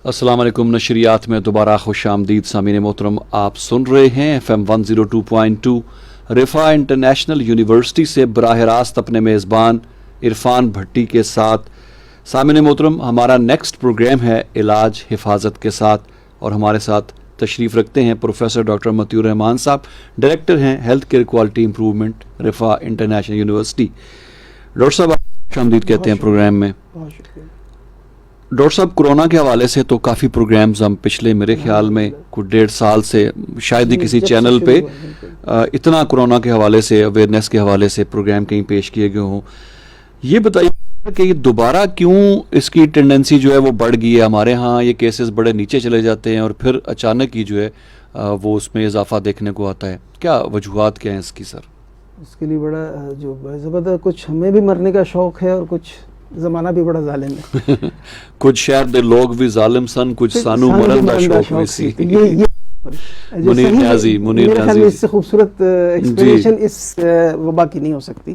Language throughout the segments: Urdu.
السلام علیکم. نشریات میں دوبارہ خوش آمدید. سامعین محترم, آپ سن رہے ہیں FM 102.2 رفا انٹرنیشنل یونیورسٹی سے براہ راست اپنے میزبان عرفان بھٹی کے ساتھ. سامعین محترم, ہمارا نیکسٹ پروگرام ہے علاج حفاظت کے ساتھ, اور ہمارے ساتھ تشریف رکھتے ہیں پروفیسر ڈاکٹر مطیع الرحمان صاحب, ڈائریکٹر ہیں health care quality improvement Riphah international university. Doctor صاحب خوش آمدید کہتے ہیں پروگرام میں. ڈاکٹر صاحب, کرونا کے حوالے سے تو کافی پروگرامز ہم پچھلے میرے خیال میں کچھ 1.5 سال سے شاید ہی کسی چینل پہ اتنا کرونا کے حوالے سے اویئرنیس کے حوالے سے پروگرام کہیں پیش کیے گئے ہوں. یہ بتائیے کہ یہ دوبارہ کیوں اس کی ٹینڈنسی جو ہے وہ بڑھ گئی ہے. ہمارے ہاں یہ کیسز بڑے نیچے چلے جاتے ہیں اور پھر اچانک ہی جو ہے وہ اس میں اضافہ دیکھنے کو آتا ہے. کیا وجوہات کیا ہیں اس کی سر؟ اس کے لیے بڑا جو زبردست, کچھ ہمیں بھی مرنے کا شوق ہے اور کچھ زمانہ بھی بڑا ظالم ہے. کچھ شہر دے لوگ بھی ظالم سن, کچھ سانو مرن دا شوق بھی سی. منیر نیازی اس سے خوبصورت ایکسپلینیشن اس وبا کی نہیں ہو سکتی.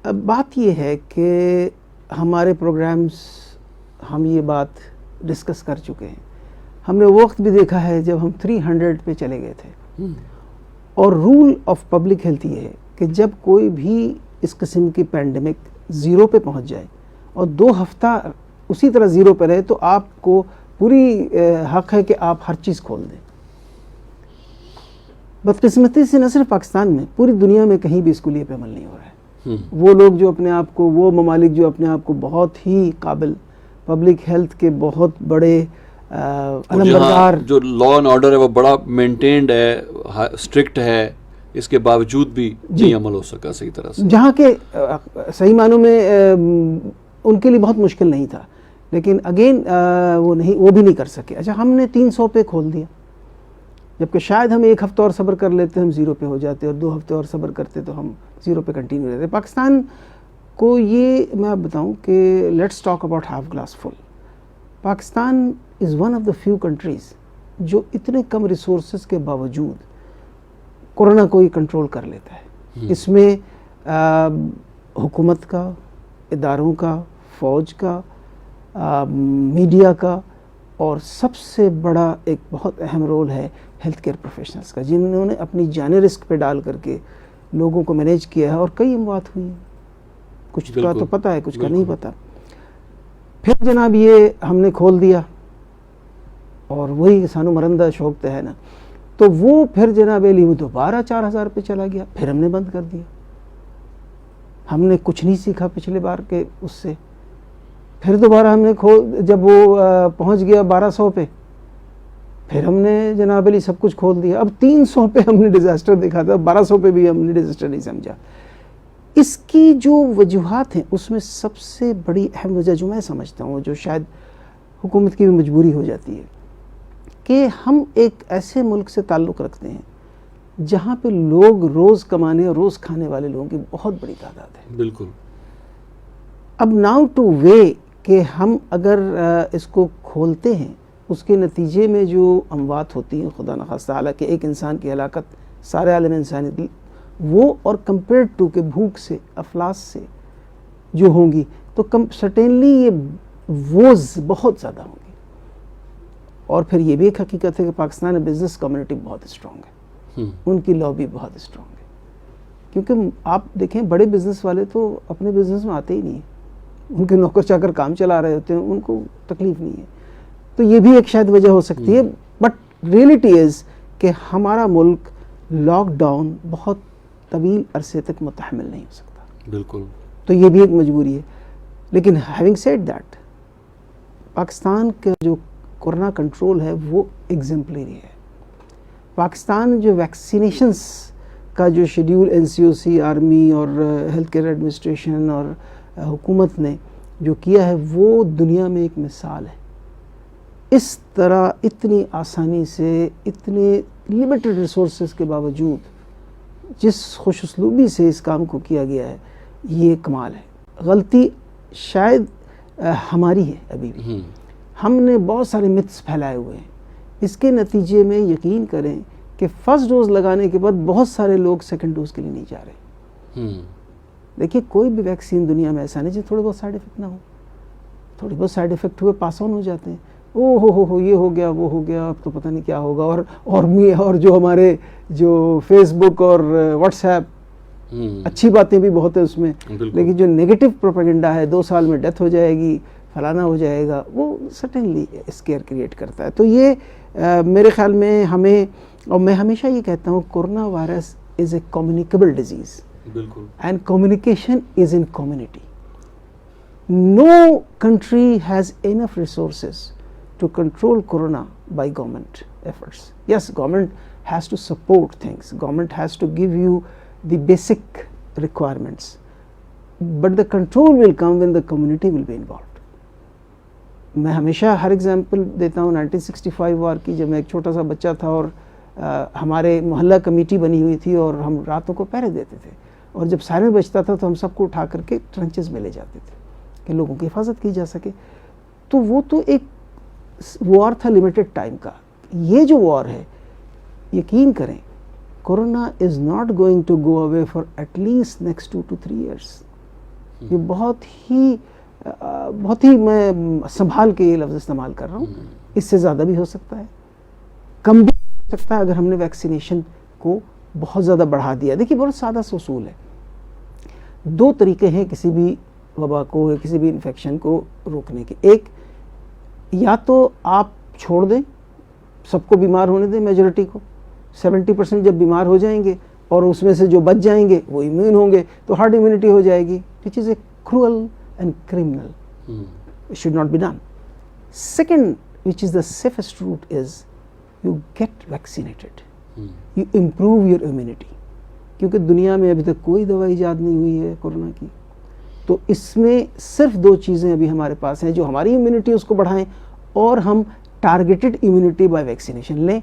اب بات یہ ہے کہ ہمارے پروگرامز ہم یہ بات ڈسکس کر چکے ہیں. ہم نے وقت بھی دیکھا ہے جب ہم 300 پہ چلے گئے تھے, اور رول آف پبلک ہیلتھ یہ ہے کہ جب کوئی بھی اس قسم کی پینڈیمک 0 پہ پہنچ جائے اور 2 ہفتہ اسی طرح 0 پہ رہے تو آپ کو پوری حق ہے کہ آپ ہر چیز کھول دیں. بدقسمتی سے نہ صرف پاکستان میں, پوری دنیا میں کہیں بھی اس کو لیے پہ عمل نہیں ہو رہا ہے. وہ لوگ جو اپنے آپ کو, وہ ممالک جو اپنے آپ کو بہت ہی قابل پبلک ہیلتھ کے بہت بڑے علمبردار, جو لا اینڈ آرڈر ہے وہ بڑا مینٹینڈ ہے, اسٹرکٹ ہے, اس کے باوجود بھی نہیں عمل ہو سکا صحیح طرح سے. جہاں کے صحیح معنوں میں ان کے لیے بہت مشکل نہیں تھا, لیکن اگین وہ بھی نہیں کر سکے. اچھا, ہم نے 300 پہ کھول دیا, جبکہ شاید ہم 1 ہفتہ اور صبر کر لیتے ہم 0 پہ ہو جاتے, اور 2 ہفتے اور صبر کرتے تو ہم 0 پہ کنٹینیو رہتے. پاکستان کو یہ میں آپ بتاؤں کہ let's talk about half glass full. Pakistan is one of the few countries جو اتنے کم ریسورسز کے باوجود کورونا کو ہی کنٹرول کر لیتا ہے. اس میں حکومت کا, اداروں کا, فوج کا, میڈیا کا, اور سب سے بڑا ایک بہت اہم رول ہے ہیلتھ کیئر پروفیشنلز کا, جنہوں نے اپنی جانیں رسک پہ ڈال کر کے لوگوں کو مینیج کیا ہے. اور کئی اموات ہوئی ہیں, کچھ کا تو پتہ ہے, کچھ کا نہیں پتہ. پھر جناب یہ ہم نے کھول دیا, اور وہی سانو مرندہ شوق تو ہے نا, تو وہ پھر جناب علی دوبارہ 4000 پہ چلا گیا. پھر ہم نے بند کر دیا. ہم نے کچھ نہیں سیکھا پچھلے بار کے اس سے. پھر دوبارہ ہم نے جب وہ پہنچ گیا 1200 پہ, پھر ہم نے جناب علی سب کچھ کھول دیا. اب 300 پہ ہم نے ڈیزاسٹر دیکھا تھا, 1200 پہ بھی ہم نے ڈیزاسٹر نہیں سمجھا. اس کی جو وجوہات ہیں اس میں سب سے بڑی اہم وجہ جو میں سمجھتا ہوں, جو شاید حکومت کی بھی مجبوری ہو جاتی ہے, کہ ہم ایک ایسے ملک سے تعلق رکھتے ہیں جہاں پہ لوگ روز کمانے اور روز کھانے والے لوگوں کی بہت بڑی تعداد ہے. بالکل. اب ناؤ ٹو وے کہ ہم اگر اس کو کھولتے ہیں, اس کے نتیجے میں جو اموات ہوتی ہیں, خدا نخواستہ, حالانکہ ایک انسان کی ہلاکت سارے عالم انسانیت کی, وہ اور کمپیئرڈ ٹو کہ بھوک سے, افلاس سے جو ہوں گی, تو سرٹینلی یہ ووز بہت زیادہ ہوں گی. اور پھر یہ بھی ایک حقیقت ہے کہ پاکستان میں بزنس کمیونٹی بہت اسٹرانگ ہے, ان کی لابی بہت اسٹرانگ ہے. کیونکہ آپ دیکھیں بڑے بزنس والے تو اپنے بزنس میں آتے ہی نہیں ہیں, ان کے نوکر چاکر کام چلا رہے ہوتے ہیں, ان کو تکلیف نہیں ہے. تو یہ بھی ایک شاید وجہ ہو سکتی ہے. بٹ ریئلٹی از کہ ہمارا ملک لاک ڈاؤن بہت طویل عرصے تک متحمل نہیں ہو سکتا. بالکل. تو یہ بھی ایک مجبوری ہے. لیکن ہیونگ سیڈ دیٹ, پاکستان کا جو کورونا کنٹرول ہے وہ ایگزمپلری ہے. پاکستان جو ویکسینیشنز کا جو شیڈیول NCOC, آرمی اور ہیلتھ کیئر ایڈمنسٹریشن اور حکومت نے جو کیا ہے وہ دنیا میں ایک مثال ہے. اس طرح اتنی آسانی سے, اتنے لیمیٹڈ ریسورسز کے باوجود جس خوش اسلوبی سے اس کام کو کیا گیا ہے, یہ کمال ہے. غلطی شاید ہماری ہے ابھی بھی. ہم نے بہت سارے متس پھیلائے ہوئے ہیں. اس کے نتیجے میں یقین کریں کہ فرسٹ ڈوز لگانے کے بعد بہت سارے لوگ سیکنڈ ڈوز کے لیے نہیں جا رہے. دیکھیے کوئی بھی ویکسین دنیا میں ایسا نہیں جس تھوڑے بہت سائیڈ افیکٹ نہ ہو. تھوڑی بہت سائڈ افیکٹ ہوئے پاس آن ہو جاتے ہیں. او ہو یہ ہو گیا وہ ہو گیا, اب تو پتہ نہیں کیا ہوگا. اور جو ہمارے جو فیس بک اور واٹس ایپ, اچھی باتیں بھی بہت ہیں اس میں, لیکن جو نیگیٹو پروپیگنڈا ہے 2 سال میں ڈیتھ ہو جائے گی, فلانا ہو جائے گا, وہ سٹنلی اسکیئر کریٹ کرتا ہے. تو یہ میرے خیال میں ہمیں, اور میں ہمیشہ یہ کہتا ہوں, corona virus is a communicable disease, بالکل, and communication is in community. No country has enough resources to control corona by government efforts. Yes, government has to support things, government has to give you the basic requirements, but the control will come when the community will be involved. میں ہمیشہ ہر ایگزامپل دیتا ہوں 1965 وار کی, جب میں ایک چھوٹا سا بچہ تھا اور ہمارے محلہ کمیٹی بنی ہوئی تھی اور ہم راتوں کو پہرے دیتے تھے, اور جب سائرن بجتا تھا تو ہم سب کو اٹھا کر کے ٹرنچز میں لے جاتے تھے کہ لوگوں کی حفاظت کی جا سکے. تو وہ تو ایک وار تھا لمیٹڈ ٹائم کا. یہ جو وار ہے, یقین کریں, corona is not going to go away for at least next 2 to 3 years. یہ بہت ہی میں سنبھال کے یہ لفظ استعمال کر رہا ہوں, اس سے زیادہ بھی ہو سکتا ہے, کم بھی ہو سکتا ہے اگر ہم نے ویکسینیشن کو بہت زیادہ بڑھا دیا. دیکھیے بہت سادہ سا اصول ہے, 2 طریقے ہیں کسی بھی وبا کو یا کسی بھی انفیکشن کو روکنے کے. ایک, یا تو آپ چھوڑ دیں, سب کو بیمار ہونے دیں, میجورٹی کو 70% جب بیمار ہو جائیں گے اور اس میں سے جو بچ جائیں گے وہ امیون ہوں گے تو ہارڈ امیونٹی ہو جائے گی, which is a cruel and criminal. It should not be done. Second, which is the safest route, is you get vaccinated. You improve your immunity. کیونکہ دنیا میں ابھی تک کوئی دوا ایجاد نہیں ہوئی ہے کورونا کی, تو اس میں صرف 2 چیزیں ابھی ہمارے پاس ہیں جو ہماری امیونٹی اس کو بڑھائیں, اور ہم ٹارگیٹڈ امیونٹی بائی ویکسینیشن لیں.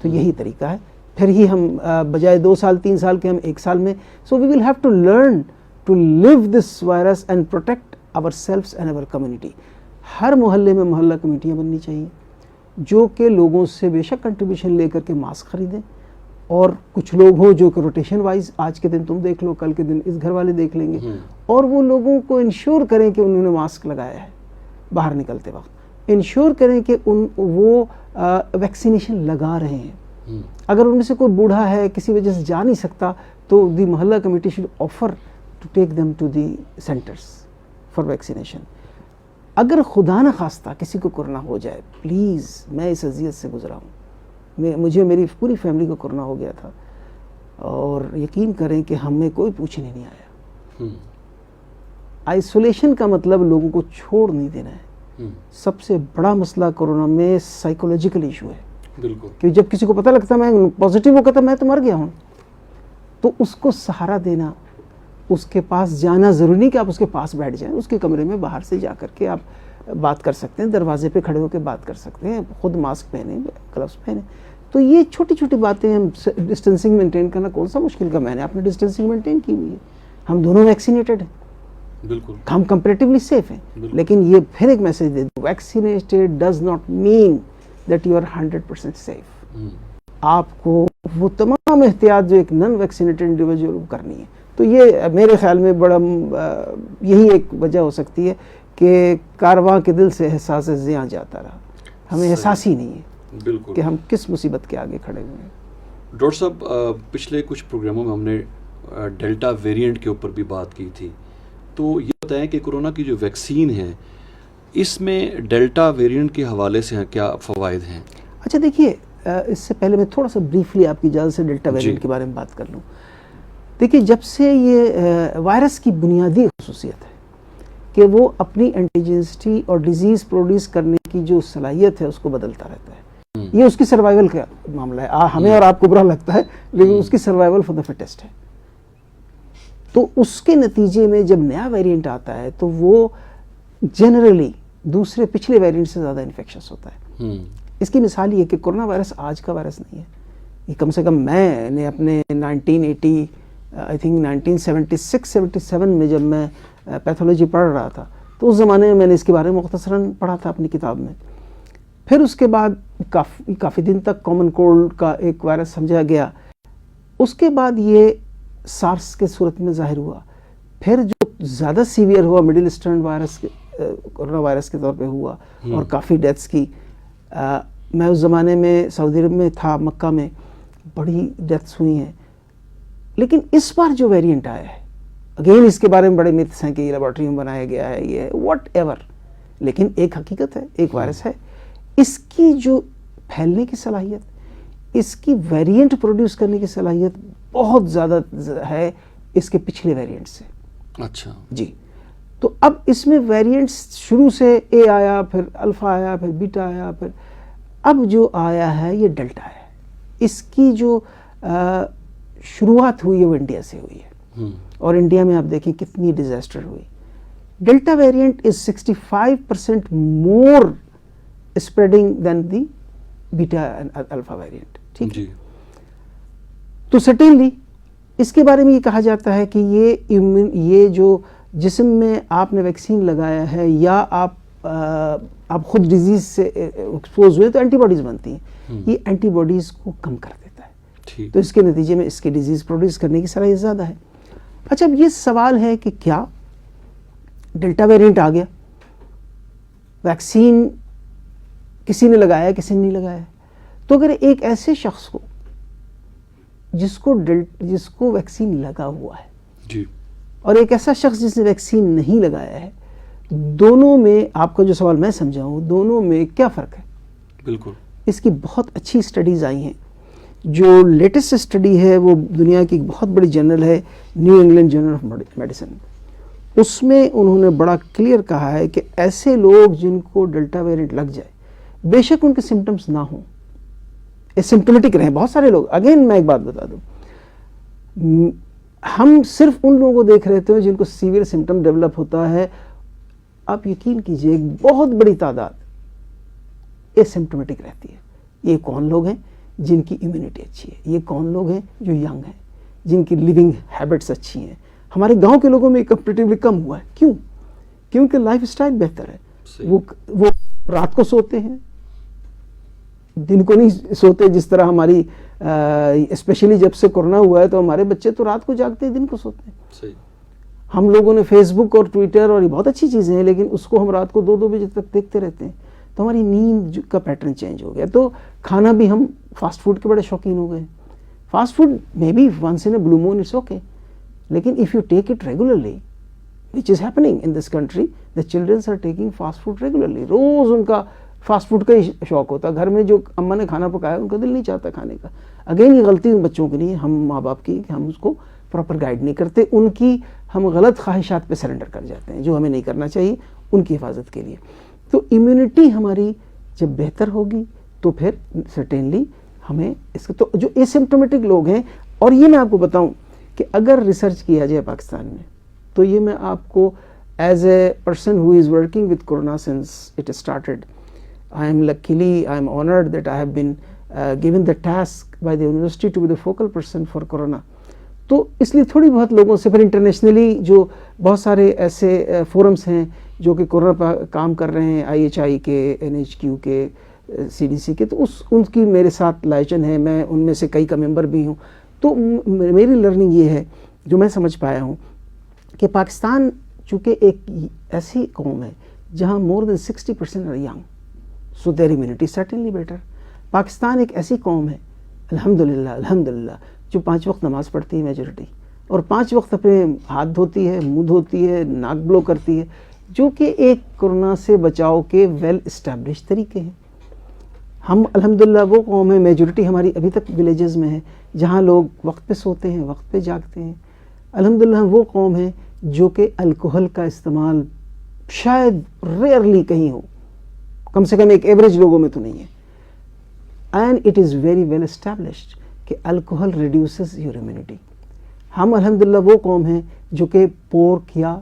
تو یہی طریقہ ہے, پھر ہی ہم بجائے 2 سال 3 سال کے ہم 1 سال میں. So we will have to learn to live this virus and protect ourselves and our community. ہر محلے میں محلہ کمیٹیاں بننی چاہیے جو کہ لوگوں سے بے شک کنٹریبیوشن لے کر کے ماسک خریدیں, اور کچھ لوگ ہوں جو کہ روٹیشن وائز, آج کے دن تم دیکھ لو, کل کے دن اس گھر والے دیکھ لیں گے, اور وہ لوگوں کو انشور کریں کہ انہوں نے ماسک لگایا ہے باہر نکلتے وقت, انشور کریں کہ وہ ویکسینیشن لگا رہے ہیں. اگر ان میں سے کوئی بوڑھا ہے کسی وجہ سے جا نہیں سکتا تو the mohalla committee should offer to take them to the centres for vaccination. اگر خدا نہ خواستہ کسی کو کورونا ہو جائے, پلیز, میں اس اذیت سے گزرا ہوں, مجھے میری پوری فیملی کو کورونا ہو گیا تھا, اور یقین کریں کہ ہمیں کوئی پوچھنے نہیں آیا. آئسولیشن کا مطلب لوگوں کو چھوڑ نہیں دینا ہے. سب سے بڑا مسئلہ کورونا میں سائیکولوجیکل ایشو ہے. بالکل, کہ جب کسی کو پتہ لگتا ہے میں پازیٹیو ہو کہتا میں تو مر گیا ہوں, تو اس کو سہارا دینا, اس کے پاس جانا. ضروری نہیں کہ آپ اس کے پاس بیٹھ جائیں, اس کے کمرے میں باہر سے جا کر کے آپ بات کر سکتے ہیں, دروازے پہ کھڑے ہو کے بات کر سکتے ہیں, خود ماسک پہنیں, گلوز پہنیں. تو یہ چھوٹی چھوٹی باتیں, ہم ڈسٹینسنگ مینٹین کرنا کون سا مشکل کا, میں نے اپنے ڈسٹینسنگ مینٹین کی ہوئی ہے, ہم دونوں ویکسینیٹڈ ہیں, بالکل, ہم کمپیریٹیولی سیف ہیں. لیکن یہ پھر ایک میسج دے دوں, vaccinated does not mean that you are 100% safe. آپ کو وہ تمام احتیاط جو ایک نان ویکسینیٹڈ انڈیویجول کو کرنی ہے. تو یہ میرے خیال میں بڑا یہی ایک وجہ ہو سکتی ہے کہ کارواں کے دل سے احساس زیاں جاتا رہا, ہمیں احساس ہی نہیں ہے بالکل کہ ہم کس مصیبت کے آگے کھڑے ہوئے ہیں. ڈاکٹر صاحب, پچھلے کچھ پروگراموں میں ہم نے ڈیلٹا ویریئنٹ کے اوپر بھی بات کی تھی, تو یہ بتائیں کہ کورونا کی جو ویکسین ہے اس میں ڈیلٹا ویریئنٹ کے حوالے سے کیا فوائد ہیں؟ اچھا دیکھیے, اس سے پہلے میں تھوڑا سا بریفلی آپ کی اجازت سے ڈیلٹا ویریئنٹ کے بارے میں بات کر لوں. دیکھیے, جب سے یہ وائرس کی بنیادی خصوصیت ہے کہ وہ اپنی اینٹیجنسٹی اور ڈیزیز پروڈیوس کرنے کی جو صلاحیت ہے اس کو بدلتا رہتا ہے. یہ اس کی سروائیول کا معاملہ ہے, ہمیں اور آپ کو برا لگتا ہے لیکن اس کی سروائیول فار دا فٹسٹ ہے. تو اس کے نتیجے میں جب نیا ویریئنٹ آتا ہے تو وہ جنرلی دوسرے پچھلے ویریئنٹ سے زیادہ انفیکشس ہوتا ہے. اس کی مثال یہ کہ کورونا وائرس آج کا وائرس نہیں ہے. یہ کم سے کم میں نے اپنے 1980 آئی تھنک 1976-77 میں جب میں پیتھولوجی پڑھ رہا تھا تو اس زمانے میں نے اس کے بارے میں مختصراً پڑھا تھا اپنی کتاب میں. پھر اس کے بعد کافی دن تک کامن کولڈ کا ایک وائرس سمجھا گیا. اس کے بعد یہ سارس کے صورت میں ظاہر ہوا. پھر جو زیادہ سیویئر ہوا middle eastern virus corona virus کے طور پہ ہوا اور کافی ڈیتھس کی. میں اس زمانے میں سعودی عرب میں تھا, مکہ میں, بڑی ڈیتھس ہوئی ہیں. لیکن اس بار جو ویریئنٹ آیا ہے, اگین اس کے بارے میں بڑے متس ہیں کہ یہ لیبارٹری میں بنایا گیا ہے, یہ واٹ ایور, لیکن ایک حقیقت ہے, ایک وائرس ہے. اس کی جو پھیلنے کی صلاحیت, اس کی ویریئنٹ پروڈیوس کرنے کی صلاحیت بہت زیادہ ہے اس کے پچھلے ویریئنٹ سے. اچھا جی, تو اب اس میں ویریئنٹس شروع سے اے آیا, پھر الفا آیا, پھر بیٹا آیا, پھر اب جو آیا ہے یہ ڈیلٹا ہے. اس کی جو شروعات ہوئی ہے وہ انڈیا سے ہوئی ہے, اور انڈیا میں آپ دیکھیں کتنی ڈیزاسٹر ہوئی. ڈیلٹا ویریئنٹ از 65% مور اسپریڈنگ دین دی بیٹا الفا ویریئنٹ. ٹھیک ہے, تو سرٹینلی اس کے بارے میں یہ کہا جاتا ہے کہ یہ جو جسم میں آپ نے ویکسین لگایا ہے یا آپ خود ڈیزیز سے ایکسپوز ہوئے تو اینٹی باڈیز بنتی ہیں, یہ اینٹی باڈیز کو کم کر دیتا ہے, تو اس کے نتیجے میں اس کے ڈیزیز پروڈیوس کرنے کی صلاحیت زیادہ ہے. اچھا, اب یہ سوال ہے کہ کیا ڈیلٹا ویریئنٹ آ گیا, ویکسین کسی نے لگایا کسی نے نہیں لگایا, تو اگر ایک ایسے شخص کو جس کو ویکسین لگا ہوا ہے جی, اور ایک ایسا شخص جس نے ویکسین نہیں لگایا ہے, دونوں میں آپ کا جو سوال میں سمجھا ہوں, دونوں میں کیا فرق ہے؟ بالکل. اس کی بہت اچھی اسٹڈیز آئی ہیں. جو لیٹسٹ اسٹڈی ہے وہ دنیا کی بہت بڑی جرنل ہے, New England journal of medicine. اس میں انہوں نے بڑا کلیئر کہا ہے کہ ایسے لوگ جن کو ڈیلٹا ویریئنٹ لگ جائے, بے شک ان کے سمٹمز نہ ہوں, اسمپٹومیٹک رہیں, بہت سارے لوگ, اگین میں ایک بات بتا دوں, ہم صرف ان لوگوں کو دیکھ رہے تھے جن کو سیویئر سمٹم ڈیولپ ہوتا ہے. آپ یقین کیجئے ایک بہت بڑی تعداد اسمپٹومیٹک رہتی ہے. یہ کون لوگ ہیں؟ جن کی امیونٹی اچھی ہے. یہ کون لوگ ہیں؟ جو ینگ ہیں, جن کی لیونگ ہیبٹس اچھی ہیں. ہمارے گاؤں کے لوگوں میں کمپیریٹیولی کم ہوا ہے. کیوں؟ کیونکہ لائف اسٹائل بہتر ہے. وہ رات کو سوتے ہیں, دن کو نہیں سوتے. جس طرح ہماری اسپیشلی جب سے کورونا ہوا ہے تو ہمارے بچے تو رات کو جاگتے ہیں, دن کو سوتے ہیں. صحیح. ہم لوگوں نے فیس بک اور ٹویٹر اور یہ بہت اچھی چیزیں ہیں, لیکن اس کو ہم رات کو 2 بجے تک دیکھتے رہتے ہیں, تو ہماری نیند کا پیٹرن چینج ہو گیا. تو کھانا بھی ہم فاسٹ فوڈ کے بڑے شوقین ہو گئے. Fast food may be once in a blue moon it's okay, لیکن if you take it regularly, which is happening in this country, the children are taking fast food regularly. روز ان کا فاسٹ فوڈ کا ہی شوق ہوتا ہے. گھر میں جو اماں نے کھانا پکایا ان کا دل نہیں چاہتا کھانے کا. اگین یہ غلطی ان بچوں کی نہیں ہے, ہم ماں باپ کی, کہ ہم اس کو پراپر گائیڈ نہیں کرتے. ان کی ہم غلط خواہشات پہ سرنڈر کر جاتے ہیں, جو ہمیں نہیں کرنا چاہیے ان کی حفاظت کے لیے. تو امیونٹی ہماری جب بہتر ہوگی تو پھر سرٹینلی ہمیں اس کے, تو جو اسمپٹومیٹک لوگ ہیں, اور یہ میں آپ کو بتاؤں کہ اگر ریسرچ کیا جائے پاکستان میں, تو یہ میں آپ کو as a person who is working with corona since it started, I am honored that I have been given the task by the university to be the focal person for corona. تو اس لیے تھوڑی بہت لوگوں سے, پھر انٹرنیشنلی جو بہت سارے ایسے فورمز ہیں جو کہ کورونا پر کام کر رہے ہیں, IHI کے, NHQ کے, CDC کے, تو ان کی میرے ساتھ لائچن ہے. میں ان میں سے کئی کا ممبر بھی ہوں. تو میری لرننگ یہ ہے, جو میں سمجھ پایا ہوں, کہ پاکستان چونکہ ایک ایسی قوم ہے جہاں more than 60% are young, so their immunity is certainly better. Pakistan ایک ایسی قوم ہے الحمدللہ جو 5 وقت نماز پڑھتی ہے میجورٹی, اور 5 وقت اپنے ہاتھ دھوتی ہے, منہ دھوتی ہے, ناک بلو کرتی ہے, جو کہ ایک کورونا سے بچاؤ کے ویل اسٹیبلش طریقے ہیں. ہم الحمدللہ وہ قوم ہے, میجورٹی ہماری ابھی تک ولیجز میں ہے جہاں لوگ وقت پہ سوتے ہیں, وقت پہ جاگتے ہیں. الحمدللہ ہم وہ قوم ہے جو کہ الکوہل کا استعمال شاید ریئرلی کہیں ہو, کم سے کم ایک ایوریج لوگوں میں تو نہیں ہے. And it is very well established کہ الکوہل ریڈیوسز یور امیونٹی. ہم الحمدللہ وہ قوم ہیں جو کہ پورک یا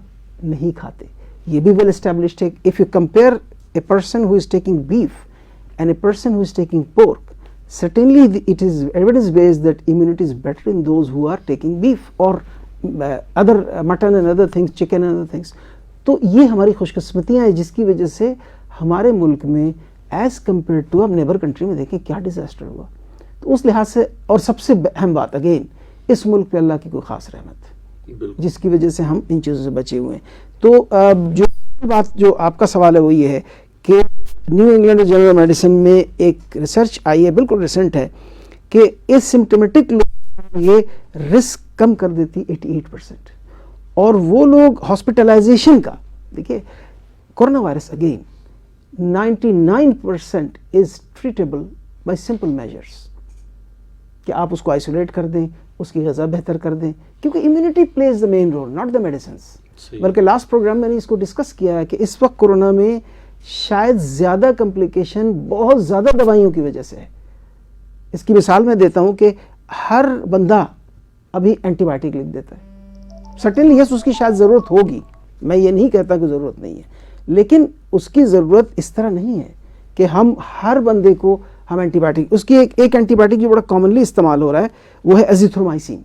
نہیں کھاتے, یہ بھی ویل اسٹیبلشڈ ہے. If you compare a person who is taking beef and a person who is taking pork, certainly it is evidence based that immunity is better in those who are taking beef or other mutton and other things, chicken and other things. تو یہ ہماری خوش قسمتیاں ہیں جس کی وجہ سے ہمارے ملک میں ایز کمپیئر ٹو اب نیبر کنٹری میں دیکھیں کیا ڈیزاسٹر ہوا. تو اس لحاظ سے, اور سب سے اہم بات اگین, اس ملک پہ اللہ کی کوئی خاص رحمت ہے جس کی وجہ سے ہم ان چیزوں سے بچے ہوئے ہیں. تو جو بات جو آپ کا سوال ہے وہ یہ ہے کہ نیو انگلینڈ جرنل میڈیسن میں ایک ریسرچ آئی ہے بالکل ریسنٹ ہے کہ اسمپٹومیٹک لوگ یہ رسک کم کر دیتی 88%. اور وہ لوگ ہاسپٹلائزیشن کا دیکھیے corona virus again 99% is treatable by simple measures کہ آپ اس کو آئسولیٹ کر دیں, اس کی غذا بہتر کر دیں, کیونکہ immunity plays the main role not the medicines. بلکہ لاسٹ پروگرام میں نے اس کو ڈسکس کیا ہے کہ اس وقت کورونا میں شاید زیادہ کمپلیکیشن بہت زیادہ دوائیوں کی وجہ سے ہے. اس کی مثال میں دیتا ہوں کہ ہر بندہ ابھی اینٹی بائیوٹک لکھ دیتا ہے. سرٹنلی یس اس کی شاید ضرورت ہوگی, میں یہ نہیں کہتا کہ ضرورت نہیں ہے, لیکن اس کی ضرورت اس طرح نہیں ہے کہ ہم ہر بندے کو ہم اینٹی بائیوٹک, اس کی ایک اینٹی بائیوٹک جو بڑا کامنلی استعمال ہو رہا ہے وہ ہے ازیتھرومائسین.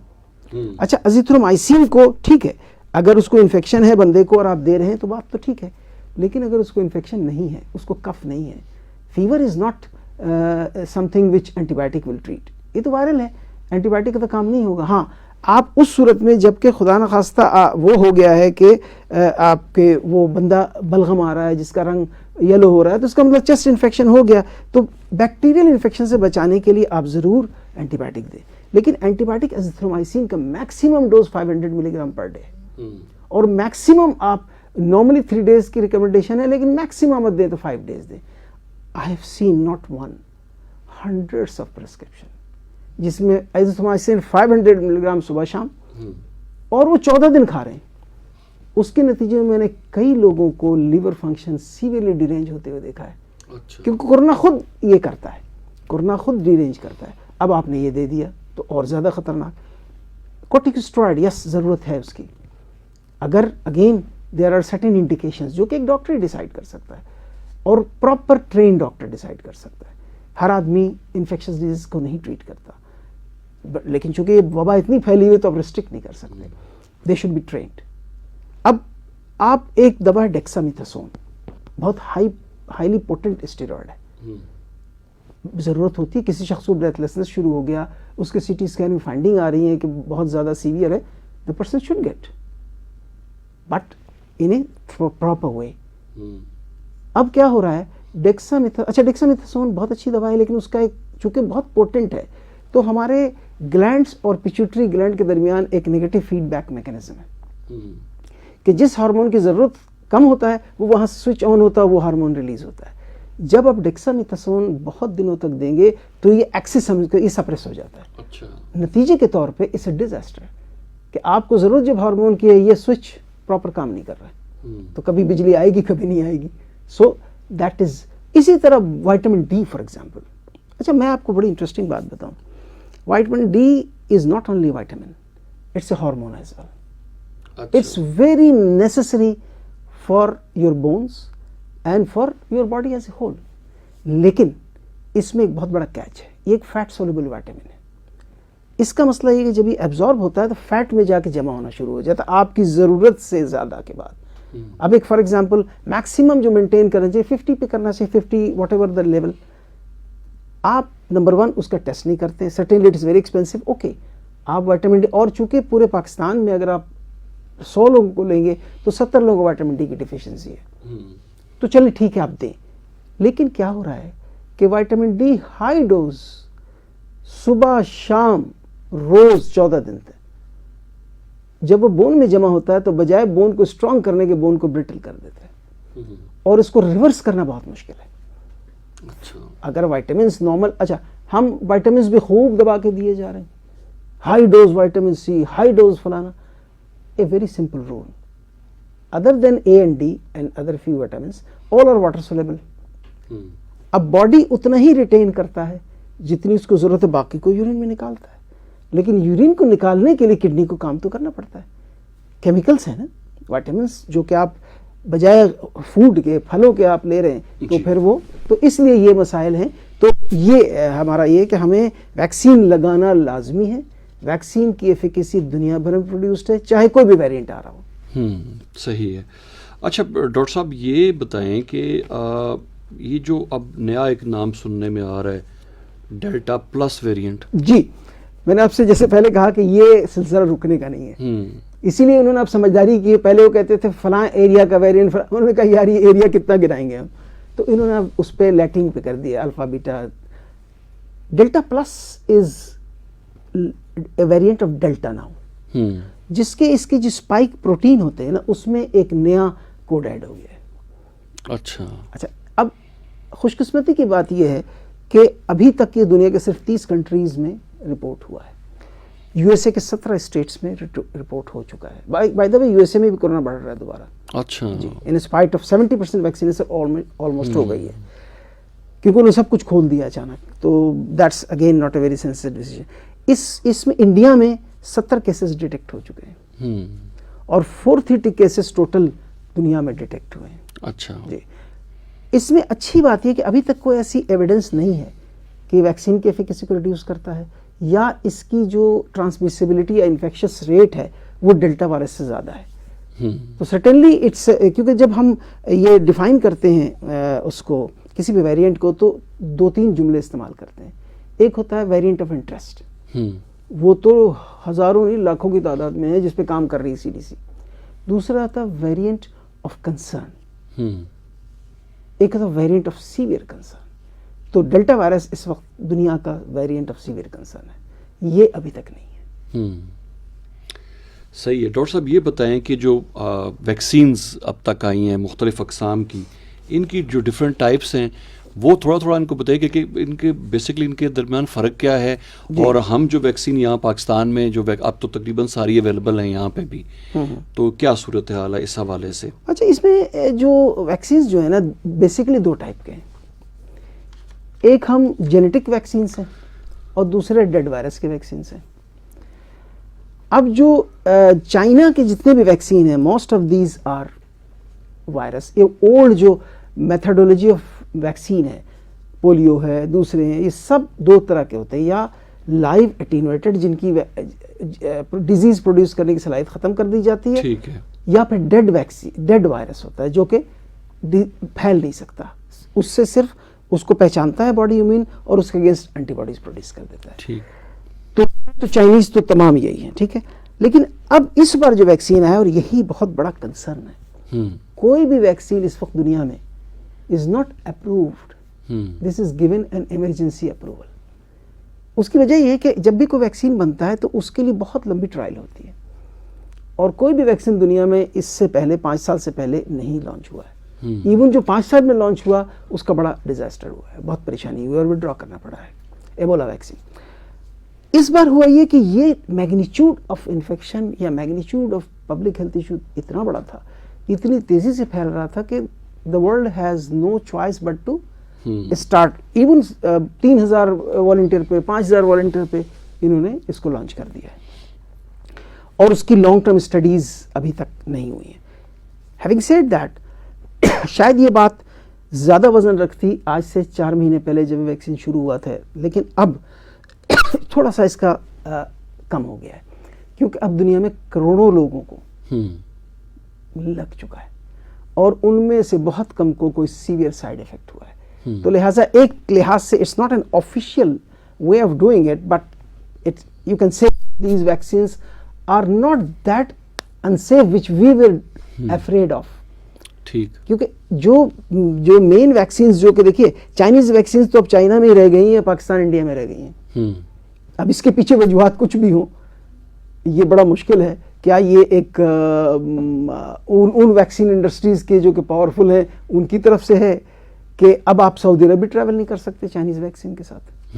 اچھا ازیتھرومائسین کو ٹھیک ہے اگر اس کو انفیکشن ہے بندے کو اور آپ دے رہے ہیں تو بات تو ٹھیک ہے, لیکن اگر اس کو انفیکشن نہیں ہے, اس کو کف نہیں ہے, fever is not some thing which anti biotic will treat, یہ تو وائرل ہے, اینٹی بائیوٹک کا تو کام نہیں ہوگا. ہاں آپ اس صورت میں جب کہ خدا نخواستہ وہ ہو گیا ہے کہ آپ کے وہ بندہ بلغم آ رہا ہے جس کا رنگ یلو ہو رہا ہے, تو اس کا مطلب چیسٹ انفیکشن ہو گیا, تو بیکٹیریل انفیکشن سے بچانے کے لیے آپ ضرور اینٹی بائیوٹک دیں. لیکن اینٹی بائیوٹک ازیتھرومائسین کا میکسیمم ڈوز 500 ملی گرام پر ڈے, اور میکسیمم آپ نارملی 3 days کی ریکمنڈیشن ہے لیکن میکسیمم مت دیں تو 5 days دیں. I have seen not one, hundreds of prescription جس میں ایزیتھرومائسین 500 ملی گرام صبح شام, اور وہ 14 دن کھا رہے ہیں. اس کے نتیجے میں نے کئی لوگوں کو لیور فنکشن سیویئرلی ڈیرینج ہوتے ہوئے دیکھا ہے, کیونکہ کورونا خود یہ کرتا ہے, کورونا خود ڈیرینج کرتا ہے. اب آپ نے یہ دے دیا تو اور زیادہ خطرناک. کورٹیکوسٹرائڈ یس ضرورت ہے اس کی, اگر again there are certain indications جو کہ ایک ڈاکٹر ہی ڈیسائیڈ کر سکتا ہے اور پراپر ٹرین ڈاکٹر ڈیسائیڈ کر سکتا ہے. ہر آدمی انفیکشس ڈیزیز کو نہیں ٹریٹ کرتا, لیکن چونکہ یہ وبا اتنی پھیلی ہوئی تو آپ ریسٹرکٹ نہیں کر سکتے, دے شوڈ بی ٹرینڈ. اب آپ ایک دوا ہے ڈیکسامیتھاسون, بہت ہائیلی پوٹنٹ اسٹیرائڈ ہے, ضرورت ہوتی ہے کسی شخص کو بریتھلیسنس شروع ہو گیا, اس کے سی ٹی اسکین میں فائنڈنگ آ رہی ہے کہ بہت زیادہ سیویئر ہے, the person should get but in a proper way. اب کیا ہو رہا ہے ڈیکسامیتھاسون بہت اچھی دوا ہے لیکن اس کا ایک چونکہ بہت پوٹنٹ ہے تو ہمارے گلینڈس اور پیچوٹری گلینڈ کے درمیان ایک نیگیٹو فیڈ بیک میکینزم ہے کہ جس ہارمون کی ضرورت کم ہوتا ہے وہ وہاں سوئچ آن ہوتا ہے, وہ ہارمون ریلیز ہوتا ہے. جب آپ ڈیکسامیتھاسون بہت دنوں تک دیں گے تو یہ ایکسس یہ سپریس ہو جاتا ہے. نتیجے کے طور پہ اس اے ڈیزاسٹر کہ آپ کو ضرورت جب ہارمون کی ہے یہ سوئچ پراپر کام نہیں کر رہا ہے تو کبھی بجلی آئے گی کبھی نہیں آئے گی. سو دیٹ از اسی طرح وائٹامن ڈی فار ایگزامپل. اچھا میں آپ کو بڑی انٹرسٹنگ بات بتاؤں, vitamin D is not only vitamin, it's a hormone as well. It's very necessary for your bones and for your body as a whole. لیکن اس میں ایک بہت بڑا کیچ ہے, یہ ایک فیٹ سولوبل وائٹامن ہے. اس کا مسئلہ یہ کہ جب یہ ایبزارب ہوتا ہے تو فیٹ میں جا کے جمع ہونا شروع ہو جاتا ہے آپ کی ضرورت سے زیادہ کے بعد. اب ایک فار ایگزامپل میکسیمم جو مینٹین کرنا چاہیے 50 پہ کرنا چاہیے, 50 واٹ ایور دا لیول. آپ نمبر 1 اس کا ٹیسٹ نہیں کرتے, certainly it is very expensive. Okay آپ وائٹامن ڈی, اور چونکہ پورے پاکستان میں اگر آپ 100 لوگوں کو لیں گے تو 70 لوگوں کو وائٹامن ڈی کی ڈیفیشنسی ہے, تو چلیں ٹھیک ہے آپ دیں. لیکن کیا ہو رہا ہے کہ وائٹامن ڈی ہائی ڈوز صبح شام روز 14 دن تک جب وہ بون میں جمع ہوتا ہے تو بجائے بون کو اسٹرانگ کرنے کے بون کو برٹل کر دیتا ہے, اور اس کو ریورس کرنا بہت مشکل ہے. اگر وائٹامنس نارمل, اچھا ہم وائٹامنس بھی خوب دبا کے دیے جا رہے ہیں, high dose vitamin C, high dose فلانا. A very simple rule, other than A and D and other few vitamins all are water soluble. اب باڈی اتنا ہی ریٹین کرتا ہے جتنی اس کو ضرورت ہے, باقی کو یورین میں نکالتا ہے. لیکن یورین کو نکالنے کے لیے کڈنی کو کام تو کرنا پڑتا ہے. کیمیکلز ہیں نا وائٹامنس جو کہ آپ بجائے فوڈ کے پھلوں کے آپ لے رہے ہیں, تو پھر وہ تو اس لیے یہ مسائل ہیں. تو یہ ہمارا یہ کہ ہمیں ویکسین لگانا لازمی ہے. ویکسین کی ایفیکیسی دنیا بھر میں پروڈیوسڈ ہے چاہے کوئی بھی ویریئنٹ آ رہا ہو. صحیح ہے. اچھا ڈاکٹر صاحب یہ بتائیں کہ یہ جو اب نیا ایک نام سننے میں آ رہا ہے ڈیلٹا پلس ویریئنٹ. جی میں نے آپ سے جیسے پہلے کہا کہ یہ سلسلہ رکنے کا نہیں ہے, اسی لیے انہوں نے اب سمجھداری کی. پہلے وہ کہتے تھے فلاں ایریا کا ویریئنٹ, انہوں نے کہا یار یہ ایریا کتنا گرائیں گے ہم, تو انہوں نے اب اس پہ لیٹنگ پہ کر دیا alpha beta. Delta plus is a variant of delta now, جس کے اس کے جو اسپائک پروٹین ہوتے ہیں نا اس میں ایک نیا کوڈ ایڈ ہو گیا ہے. اچھا اب خوش قسمتی کی بات یہ ہے کہ ابھی تک یہ دنیا کے صرف 30 کنٹریز میں رپورٹ ہوا ہے. یو ایس اے کے 17 اسٹیٹس میں رپورٹ ہو چکا ہے. By the way U S A میں بھی کورونا بڑھ رہا ہے دوبارہ. اچھا جی, in spite of 70% vaccination almost ہو گئی ہے, کیونکہ انہوں نے سب کچھ کھول دیا اچانک. تو that's again not a very sensitive decision. اس میں انڈیا میں 70 کیسز ڈیٹیکٹ ہو چکے ہیں اور 430 کیسز ٹوٹل دنیا میں ڈیٹیکٹ ہوئے ہیں. اچھا جی, اس میں اچھی بات یہ کہ ابھی تک کوئی ایسی ایویڈنس نہیں ہے کہ ویکسین کی ایفیکیسی کو ریڈیوس کرتا ہے یا اس کی جو ٹرانسمیسیبلٹی یا انفیکشس ریٹ ہے وہ ڈیلٹا وائرس سے زیادہ ہے. تو سرٹنلی اٹس, کیونکہ جب ہم یہ ڈیفائن کرتے ہیں اس کو کسی بھی ویریئنٹ کو تو 2-3 جملے استعمال کرتے ہیں. ایک ہوتا ہے ویریئنٹ آف انٹرسٹ, وہ تو ہزاروں نہیں لاکھوں کی تعداد میں ہے جس پہ کام کر رہی ہے CDC. دوسرا آتا ہے ویریئنٹ آف کنسرن, ایک ہوتا ہے ویریئنٹ آف سیویئر کنسرن. تو ڈیلٹا وائرس اس وقت دنیا کا ویریئنٹ آف سیویئر کنسرن ہے, یہ ابھی تک نہیں ہے. صحیح ہے. ڈاکٹر صاحب یہ بتائیں کہ جو ویکسینز اب تک آئی ہیں مختلف اقسام کی, ان کی جو ڈفرینٹ ٹائپس ہیں وہ تھوڑا ان کو بتائیے کہ ان کے بیسکلی ان کے درمیان فرق کیا ہے, اور ہم جو ویکسین یہاں پاکستان میں جو اب تو تقریباً ساری اویلیبل ہیں یہاں پہ بھی, تو کیا صورتحال ہے اس حوالے سے؟ اچھا, اس میں جو ویکسینز جو ہیں نا بیسکلی 2 ٹائپ کے ہیں. ایک ہم جینیٹک ویکسینز ہیں اور دوسرے ڈیڈ وائرس کے ویکسینز ہیں. اب جو چائنا کے جتنے بھی ویکسین ہیں most of these are virus. یہ اولڈ جو میتھڈولوجی آف ویکسین ہے, پولیو ہے, دوسرے ہیں, یہ سب 2 طرح کے ہوتے ہیں. یا لائیو اٹینویٹڈ جن کی ڈیزیز پروڈیوس کرنے کی صلاحیت ختم کر دی جاتی ہے, یا پھر ڈیڈ وائرس ہوتا ہے جو کہ پھیل نہیں سکتا, اس سے صرف اس کو پہچانتا ہے باڈی امیون اور اس کے اگینسٹ اینٹی باڈیز پروڈیوس کر دیتا ہے. تو چائنیز تو تمام یہی ہیں, ٹھیک ہے. لیکن اب اس بار جو ویکسین آیا اور یہی بہت بڑا کنسرن ہے, کوئی بھی ویکسین اس وقت دنیا میں is not approved. This is given an emergency approval. اس کی وجہ یہ ہے کہ جب بھی کوئی ویکسین بنتا ہے تو اس کے لیے بہت لمبی ٹرائل ہوتی ہے, اور کوئی بھی ویکسین دنیا میں اس سے پہلے 5 سال سے پہلے نہیں لانچ ہوا ہے. ایون جو 5 سال میں لانچ ہوا اس کا بڑا ڈیزاسٹر ہوا ہے, بہت پریشانی ہوئی اور وڈرا کرنا پڑا ہے. ایبولا ویکسین اس بار ہوا یہ کہ یہ میگنیچیوڈ آف انفیکشن یا magnitude of public health issue اتنا بڑا تھا, اتنی تیزی سے پھیل رہا تھا کہ the world has no choice but to start. even 3000 volunteer پہ 5000 والنٹیئر پہ انہوں نے اس کو لانچ کر دیا ہے, اور اس کی لانگ ٹرم اسٹڈیز ابھی تک نہیں ہوئی ہیں. having said that, شاید یہ بات زیادہ وزن رکھتی آج سے 4 مہینے پہلے جب ویکسین شروع ہوا تھا, لیکن اب تھوڑا سا اس کا کم ہو گیا ہے, کیونکہ اب دنیا میں کروڑوں لوگوں کو لگ چکا ہے اور ان میں سے بہت کم کو کوئی سیویئر سائیڈ افیکٹ ہوا ہے. تو لہٰذا ایک لحاظ سے it's not an official way of doing it, but you can say these vaccines are not that unsafe which we were afraid of. ٹھیک, کیونکہ جو مین ویکسینز جو کہ دیکھیے چائنیز ویکسینز تو اب چائنا میں ہی رہ گئی ہیں, پاکستان انڈیا میں رہ گئی ہیں. اب اس کے پیچھے وجوہات کچھ بھی ہوں, یہ بڑا مشکل ہے. کیا یہ ایک ان ویکسین انڈسٹریز کے جو کہ پاورفل ہیں ان کی طرف سے ہے کہ اب آپ سعودی عرب بھی ٹریول نہیں کر سکتے چائنیز ویکسین کے ساتھ,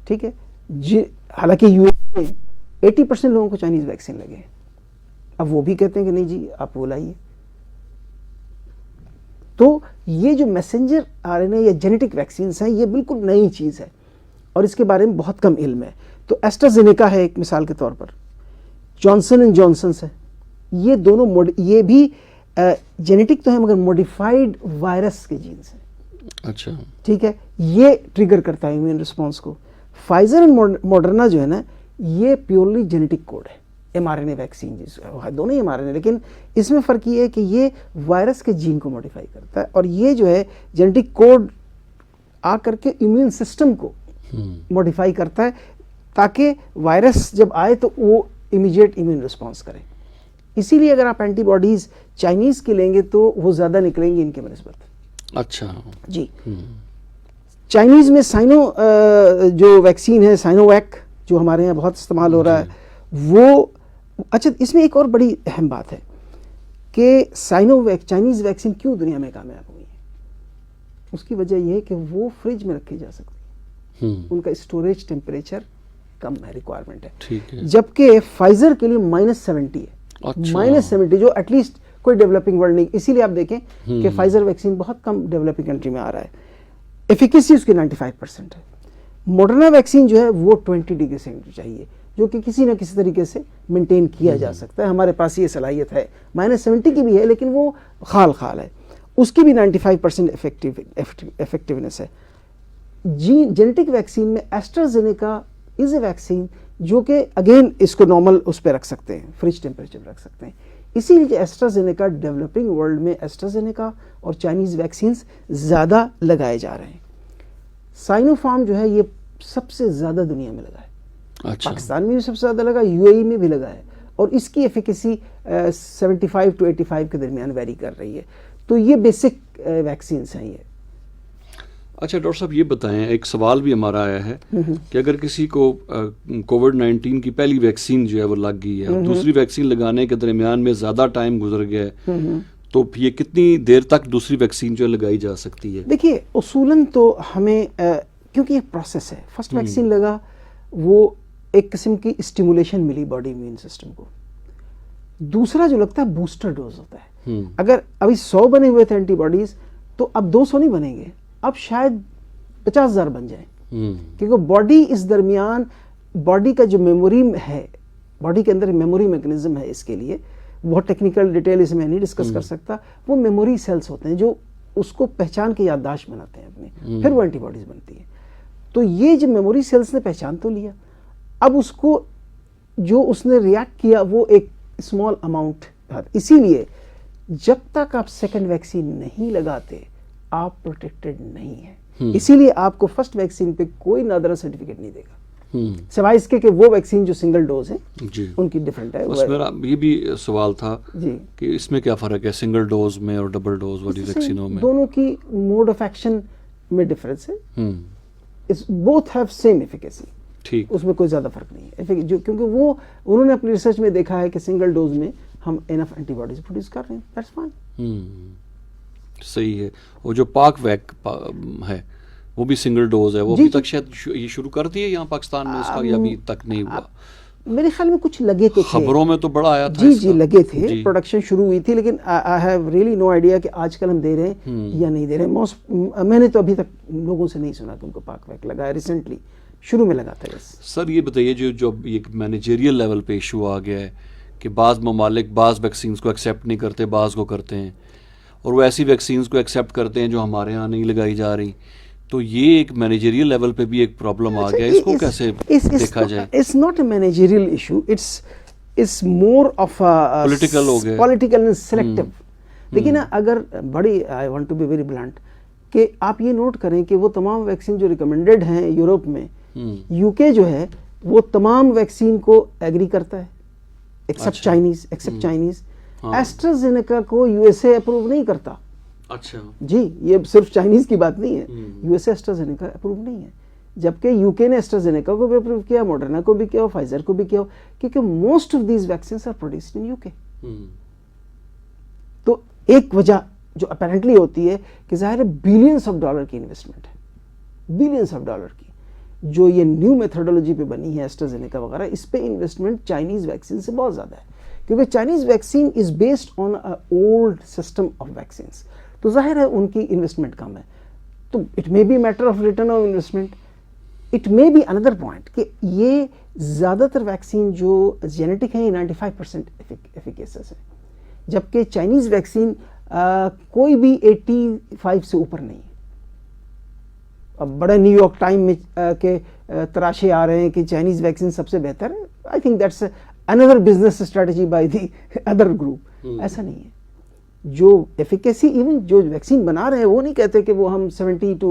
ٹھیک ہے جی. حالانکہ یو ایس میں 80% لوگوں کو چائنیز ویکسین لگے ہیں, اب وہ بھی کہتے ہیں کہ نہیں جی آپ وہ لائیے. تو یہ جو میسنجر RNA یا جینیٹک ویکسینز ہیں یہ بالکل نئی چیز ہے اور اس کے بارے میں بہت کم علم ہے. تو ایسٹرازینیکا ہے ایک مثال کے طور پر, جانسن اینڈ جانسنس ہے, یہ دونوں یہ بھی جینیٹک تو ہے مگر موڈیفائڈ وائرس کے جینز ہیں. اچھا, ٹھیک ہے, یہ ٹریگر کرتا ہے امیون رسپانس کو. فائزر اینڈ ماڈرنا جو ہے نا یہ پیورلی جینیٹک کوڈ ہے, mRNA ویکسین دونوں ہی mRNA, لیکن اس میں فرق یہ ہے کہ یہ وائرس کے جین کو موڈیفائی کرتا ہے اور یہ جو ہے جینیٹک کوڈ آ کر کے امیون سسٹم کو موڈیفائی کرتا ہے تاکہ وائرس جب آئے تو وہ امیجیٹ امیون رسپانس کریں. اسی لیے اگر آپ اینٹی باڈیز چائنیز کی لیں گے تو وہ زیادہ نکلیں گی ان کے بنسبت. اچھا جی. چائنیز میں جو ویکسین ہے سائنو ویک جو ہمارے یہاں بہت استعمال ہو رہا ہے وہ اچھا. اس میں ایک اور بڑی اہم بات ہے کہ چائنیز ویکسین کیوں دنیا میں کامیاب ہوئی ہے. اس کی وجہ یہ ہے کہ وہ فریج میں رکھی جا سکتی ہے, ان کا اسٹوریج ٹیمپریچر کم ہے, ریکوائرمنٹ ہے. جبکہ فائزر کے لیے -70 ہے. -70 جو ایٹ لیسٹ کوئی ڈیولپنگ ورلڈ نہیں. اسی لیے آپ دیکھیں کہ فائزر ویکسین بہت کم ڈیولپنگ کنٹری میں آ رہا ہے. ایفیکیسی اس کی 95% ہے. موڈرنا ویکسین جو ہے وہ 20 ڈگری سینٹیگریڈ چاہیے جو کہ کسی نہ کسی طریقے سے مینٹین کیا جا سکتا ہے. ہمارے پاس یہ صلاحیت ہے. -70 کی بھی ہے لیکن وہ خال ہے. اس کی بھی 95% افیکٹونیس ہے. جینیٹک ویکسین میں ایسٹرازینیکا از اے ویکسین جو کہ اگین اس کو نارمل اس پہ رکھ سکتے ہیں, فریج ٹیمپریچر پہ رکھ سکتے ہیں. اسی لیے ایسٹرازینیکا ڈیولپنگ ورلڈ میں ایسٹرازینیکا اور چائنیز ویکسینز زیادہ لگائے جا رہے ہیں. سائنو فارم جو ہے یہ سب سے زیادہ دنیا میں لگا ہے. پاکستان میں بھی سب سے زیادہ لگا, UAE میں بھی لگا ہے, اور اس کی ایفیکیسی 75 to 85 کے درمیان ویری کر رہی ہے. تو یہ بیسک ویکسینز ہیں یہ. اچھا ڈاکٹر صاحب یہ بتائیں, ایک سوال بھی ہمارا آیا ہے کہ اگر کسی کو کووڈ-19 کی پہلی ویکسین جو ہے وہ لگ گئی ہے اور دوسری ویکسین لگانے کے درمیان میں زیادہ ٹائم گزر گیا ہے تو یہ کتنی دیر تک دوسری ویکسین جو لگائی جا سکتی ہے؟ دیکھیے اصولاً تو ہمیں کیونکہ یہ پروسیس ہے, فرسٹ ویکسین لگا وہ ایک قسم کی اسٹیمولیشن ملی باڈی امیون سسٹم کو. دوسرا جو لگتا ہے بوسٹر ڈوز ہوتا ہے. اگر ابھی 100 بنے ہوئے تھے اینٹی باڈیز تو اب 200 نہیں بنیں گے, اب شاید 50,000 بن جائیں, کیونکہ باڈی اس درمیان باڈی کا جو میموری ہے, باڈی کے اندر میموری میکنزم ہے اس کے لیے, بہت ٹیکنیکل ڈیٹیل اس میں نہیں ڈسکس کر سکتا. وہ میموری سیلز ہوتے ہیں جو اس کو پہچان کے یادداشت بناتے ہیں اپنے, پھر وہ اینٹی باڈیز بنتی ہیں. تو یہ جو میموری سیلز نے پہچان تو لیا, اب اس کو جو اس نے ریاکٹ کیا وہ ایک اسمال اماؤنٹ. اسی لیے جب تک آپ سیکنڈ ویکسین نہیں لگاتے آپ پروٹیکٹڈ نہیں ہیں. اسی لیے آپ کو فرسٹ ویکسین پہ کوئی نادرہ سرٹیفکیٹ نہیں دے گا سوائے اس کے کہ وہ ویکسین جو سنگل ڈوز ہے ان کی ڈیفرنٹ ہے. بس میرا یہ بھی سوال تھا کہ اس میں کیا فرق ہے سنگل ڈوز میں اور ڈبل ڈوز والی ویکسینوں میں؟ دونوں کی موڈ آف ایکشن میں ڈفرینس ہے. بوتھ ہیو سیم ایفیکیسی, اس میں کوئی زیادہ فرق نہیں ہے کیونکہ وہ انہوں نے اپنی ریسرچ میں دیکھا ہے کہ سنگل ڈوز میں ہم انف اینٹی باڈیز پروڈیوس کر رہے ہیں. That's fine. صحیح ہے. وہ جو پاک ویک ہے وہ بھی سنگل ڈوز ہے, وہ ابھی تک شاید یہ شروع کر دی ہے یہاں پاکستان میں اس کا, یا ابھی تک نہیں ہوا؟ میرے خیال میں کچھ لگے تو تھے, خبروں میں تو بڑا آیا تھا. جی لگے تھے, پروڈکشن شروع ہوئی تھی, لیکن I have really no idea کہ آج کل ہم دے رہے ہیں یا نہیں دے رہے ہیں. میں نے تو ابھی تک لوگوں سے نہیں سنا کہ ان کو پاک ویک لگا ہے. ریسنٹلی شروع میں لگا تھا. سر یہ بتائیے جو ایک مینیجریل لیول پہ ایشو آ گیا ہے کہ بعض ممالک بعض ویکسینز کو ایکسیپٹ نہیں کرتے, بعض کو کرتے ہیں, اور وہ ایسی ویکسینز کو ایکسیپٹ کرتے ہیں جو ہمارے ہاں نہیں لگائی جا رہی, تو یہ ایک مینیجریل لیول پہ بھی ایک پرابلم آ گیا. اس کو کیسے دیکھا جائے؟ It's not a managerial issue, it's more of political ہو گیا, پولیٹیکل اینڈ سلیکٹو. دیکھیے نا, اگر بڑی I want to be very blunt کہ آپ یہ نوٹ کریں کہ وہ تمام ویکسین جو ریکمینڈیڈ ہیں یورپ میں, UK جو ہے وہ تمام ویکسین کو ایگری کرتا ہے ایکسپٹ چائنیز. ایسٹرازینیکا کو USA اپروو نہیں کرتا. اچھا جی, یہ صرف چائنیز کی بات نہیں ہے, USA ایسٹرازینیکا اپروو نہیں ہے, جبکہ UK نے ایسٹرازینیکا کو بھی اپروو کیا, موڈرنا کو بھی کیا, فائزر کو بھی کیا, کیونکہ most of these vaccines are produced in UK. تو ایک وجہ جو اپیرنٹلی ہوتی ہے کہ ظاہر ہے بلینس آف ڈالر کی انویسٹمنٹ ہے, بلینس آف ڈالر کی, جو یہ نیو میتھڈولوجی پہ بنی ہے ایسٹرازینیکا وغیرہ, اس پہ انویسٹمنٹ چائنیز ویکسین سے بہت زیادہ ہے, کیونکہ Chinese vaccine is based on old system of vaccines. تو ظاہر ہے ان کی انویسٹمنٹ کم ہے. تو it may be matter of return of investment. It may be another point کہ یہ زیادہ تر ویکسین جو جینیٹک ہیں 95% ایفیکیسس ہے, جبکہ چائنیز ویکسین کوئی بھی 85 سے اوپر نہیں ہے. اب بڑے نیو یارک ٹائم میں کے تراشے آ رہے ہیں کہ چائنیز ویکسین سب سے بہتر ہے. I think that's another business strategy by the other group. ایسا نہیں ہے. جو ایفیکیسی ایون جو ویکسین بنا رہے ہیں وہ نہیں کہتے کہ وہ ہم 70 to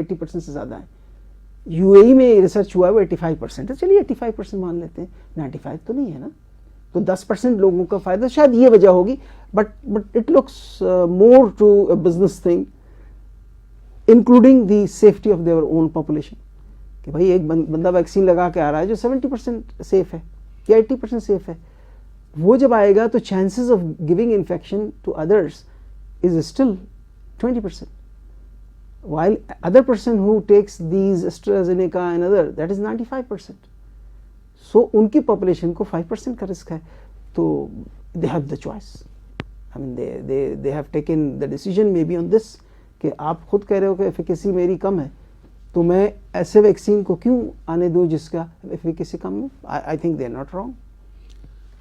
80% سے زیادہ ہیں. یو اے ای میں ریسرچ ہوا ہے وہ 85% ہے, چلیے 85% مان لیتے ہیں, 95 تو نہیں ہے نا, تو 10% لوگوں کا فائدہ, شاید یہ وجہ ہوگی, but it looks more to a business thing including the safety of their own population, کہ بھائی ایک بندہ ویکسین لگا کے آ رہا ہے جو 70% سیف ہے یا 80% سیف ہے, وہ جب آئے گا تو chances of giving infection to others is still 20%, while other person who takes these AstraZeneca and other, that is 95%. So ان کی population کو 5% کا رسک ہے, تو they have the choice. I mean they have taken the decision maybe on this, کہ آپ خود کہہ رہے ہو کہ efficacy میری کم ہے, تو میں ایسے ویکسین کو کیوں آنے دوں جس کا efficacy کم ہے. I think they are not wrong.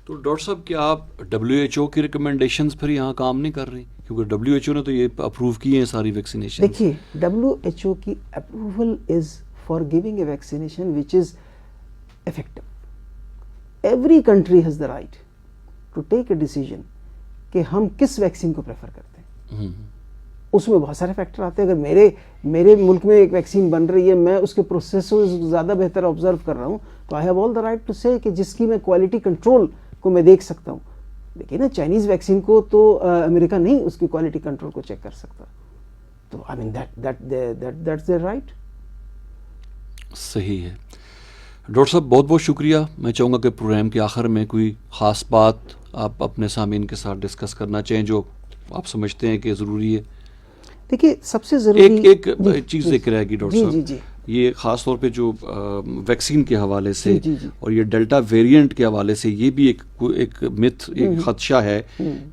تو ڈاکٹر صاحب کیا آپ WHO کی ریکمنڈیشنز پھر یہاں کام نہیں کر رہی, کیونکہ WHO نے تو یہ اپروو کی ہیں ساری ویکسینیشن. دیکھیے WHO کی approval is for giving a vaccination which is effective. Every country has the right to take a decision کہ ہم کس ویکسین کو پریفر کرتے ہیں. اس میں بہت سارے فیکٹر آتے ہیں. اگر میرے ملک میں ایک ویکسین بن رہی ہے, میں اس کے پروسیس کو زیادہ بہتر آبزرو کر رہا ہوں, تو I have all the right to say کہ جس کی میں کوالٹی کنٹرول کو میں دیکھ سکتا ہوں. دیکھیے نا, چائنیز ویکسین کو تو امریکہ نہیں اس کی کوالٹی کنٹرول کو چیک کر سکتا, تو آئی مین دیٹس دیئر رائٹ. صحیح ہے. ڈاکٹر صاحب بہت بہت شکریہ. میں چاہوں گا کہ پروگرام کے آخر میں کوئی خاص بات آپ اپنے سامعین کے ساتھ ڈسکس کرنا چاہیں جو آپ سمجھتے ہیں کہ ضروری ہے. دیکھیے سب سے ضروری ایک چیز ذکر رہے گی ڈاکٹر صاحب, یہ خاص طور پہ جو ویکسین کے حوالے سے اور یہ ڈیلٹا ویریئنٹ کے حوالے سے یہ بھی ایک متھ, ایک خدشہ ہے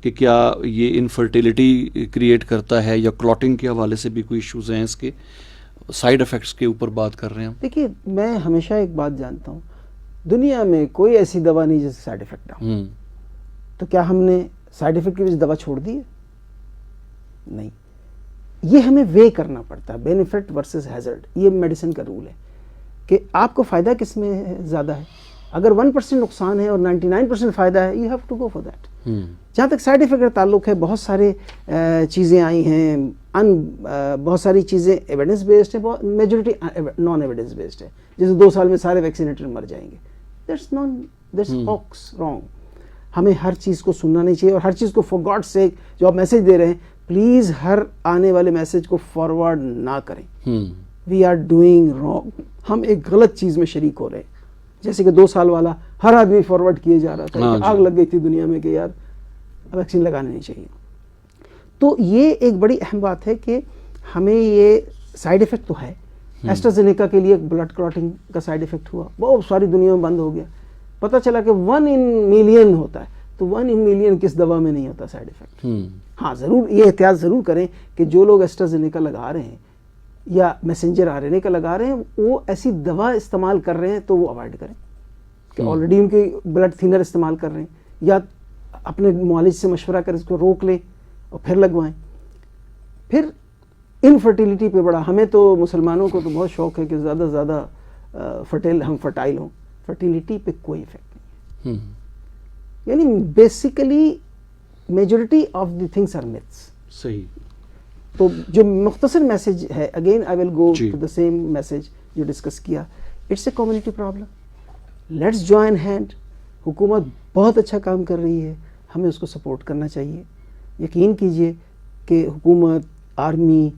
کہ کیا یہ انفرٹیلٹی کریٹ کرتا ہے, یا کلوٹنگ کے حوالے سے بھی کوئی ایشوز ہیں, اس کے سائیڈ افیکٹس کے اوپر بات کر رہے ہیں. دیکھیے میں ہمیشہ ایک بات جانتا ہوں, دنیا میں کوئی ایسی دوا نہیں جس سے سائیڈ افیکٹ نہ ہو. تو کیا ہم نے سائیڈ افیکٹ کی وجہ سے دوا چھوڑ دی ہے؟ نہیں. یہ ہمیں وے کرنا پڑتا ہے, بینیفٹ ورسز ہیزرڈ. یہ میڈیسن کا رول ہے کہ آپ کو فائدہ کس میں زیادہ ہے. اگر 1% نقصان ہے اور 99% فائدہ ہے, you have to go for that. جہاں تک سائیڈ افیکٹ کا تعلق ہے, بہت سارے چیزیں آئی ہیں, بہت ساری چیزیں ایویڈنس بیسڈ ہیں, میجورٹی نان ایویڈنس بیسڈ ہے. جیسے 2 سال میں سارے ویکسینیٹر مر جائیں گے, دیٹس ہوکس, رانگ. ہمیں ہر چیز کو سننا نہیں چاہیے, اور ہر چیز کو فار گاڈ سیک جو آپ میسج دے رہے ہیں, پلیز ہر آنے والے میسج کو فارورڈ نہ کریں. We are doing wrong. ہم ایک غلط چیز میں شریک ہو رہے ہیں. جیسے کہ 2 سال والا ہر آدمی فارورڈ کیے جا رہا تھا, آگ لگ گئی تھی دنیا میں کہ یار ویکسین لگانے نہیں چاہیے. تو یہ ایک بڑی اہم بات ہے کہ ہمیں یہ سائیڈ افیکٹ تو ہے. ایسٹرازینیکا کے لیے بلڈ کلاٹنگ کا سائیڈ افیکٹ ہوا, بہت ساری دنیا میں بند ہو گیا. پتہ چلا کہ 1 in million ہوتا ہے, تو 1 in million کس دوا میں نہیں ہوتا سائیڈ افیکٹ. ہاں ضرور یہ احتیاط ضرور کریں کہ جو لوگ ایسٹرازینیکا لگا رہے ہیں یا میسنجر RNA کا لگا رہے ہیں, وہ ایسی دوا استعمال کر رہے ہیں تو وہ اوائڈ کریں, کہ آلریڈی ان کے بلڈ تھینر استعمال کر رہے ہیں, یا اپنے معالج سے مشورہ کر اس کو روک لیں اور پھر لگوائیں. پھر انفرٹیلٹی پہ بڑا, ہمیں تو مسلمانوں کو تو بہت شوق ہے کہ زیادہ سے زیادہ ہم فرٹائل ہوں. فرٹیلٹی پہ کوئی افیکٹ نہیں ہے. یعنی basically majority of the things are myths. صحیح. تو جو مختصر میسج ہے, again I will go to the same message جو ڈسکس کیا, it's a community problem. Let's join hand. حکومت بہت اچھا کام کر رہی ہے, ہمیں اس کو سپورٹ کرنا چاہیے. یقین کیجئے کہ حکومت, آرمی,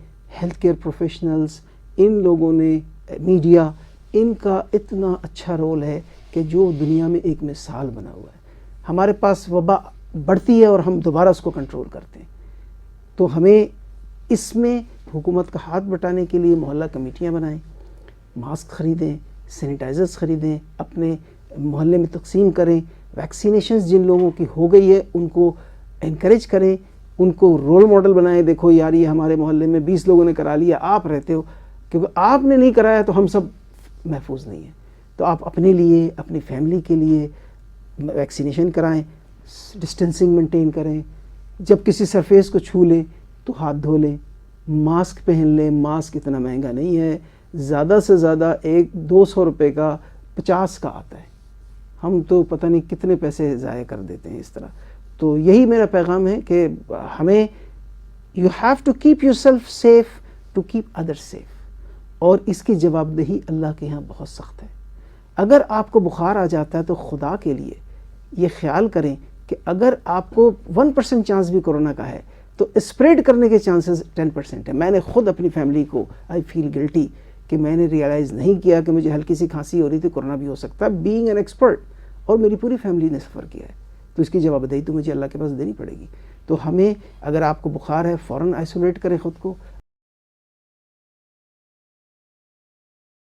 ہیلتھ کیئر پروفیشنلز, ان لوگوں نے, میڈیا, ان کا اتنا اچھا رول ہے کہ جو دنیا میں ایک مثال بنا ہوا ہے. ہمارے پاس وبا بڑھتی ہے اور ہم دوبارہ اس کو کنٹرول کرتے ہیں. تو ہمیں اس میں حکومت کا ہاتھ بٹانے کے لیے محلہ کمیٹیاں بنائیں, ماسک خریدیں, سینیٹائزرز خریدیں, اپنے محلے میں تقسیم کریں. ویکسینیشنز جن لوگوں کی ہو گئی ہے ان کو انکریج کریں, ان کو رول ماڈل بنائیں. دیکھو یار یہ ہمارے محلے میں 20 لوگوں نے کرا لیا, آپ رہتے ہو, کیونکہ آپ نے نہیں کرایا تو ہم سب محفوظ نہیں ہیں. تو آپ اپنے لیے, اپنی فیملی کے لیے ویکسینیشن کرائیں, ڈسٹینسنگ مینٹین کریں. جب کسی سرفیس کو چھو لیں تو ہاتھ دھو لیں, ماسک پہن لیں. ماسک اتنا مہنگا نہیں ہے, زیادہ سے زیادہ 200 روپے کا 50 کا آتا ہے. ہم تو پتہ نہیں کتنے پیسے ضائع کر دیتے ہیں اس طرح. تو یہی میرا پیغام ہے کہ ہمیں, you have to keep yourself safe to keep other safe. اور اس کی جواب دہی اللہ کے ہاں بہت سخت ہے. اگر آپ کو بخار آ جاتا ہے تو خدا کے لیے یہ خیال کریں کہ اگر آپ کو 1% چانس بھی کورونا کا ہے تو اسپریڈ کرنے کے چانسز 10% ہیں. میں نے خود اپنی فیملی کو آئی فیل گلٹی کہ میں نے ریئلائز نہیں کیا کہ مجھے ہلکی سی کھانسی ہو رہی تھی، کورونا بھی ہو سکتا ہے، بینگ این ایکسپرٹ، اور میری پوری فیملی نے سفر کیا ہے. تو اس کی جواب دہی تو مجھے اللہ کے پاس دینی پڑے گی. تو ہمیں اگر آپ کو بخار ہے فوراً آئسولیٹ کریں خود کو.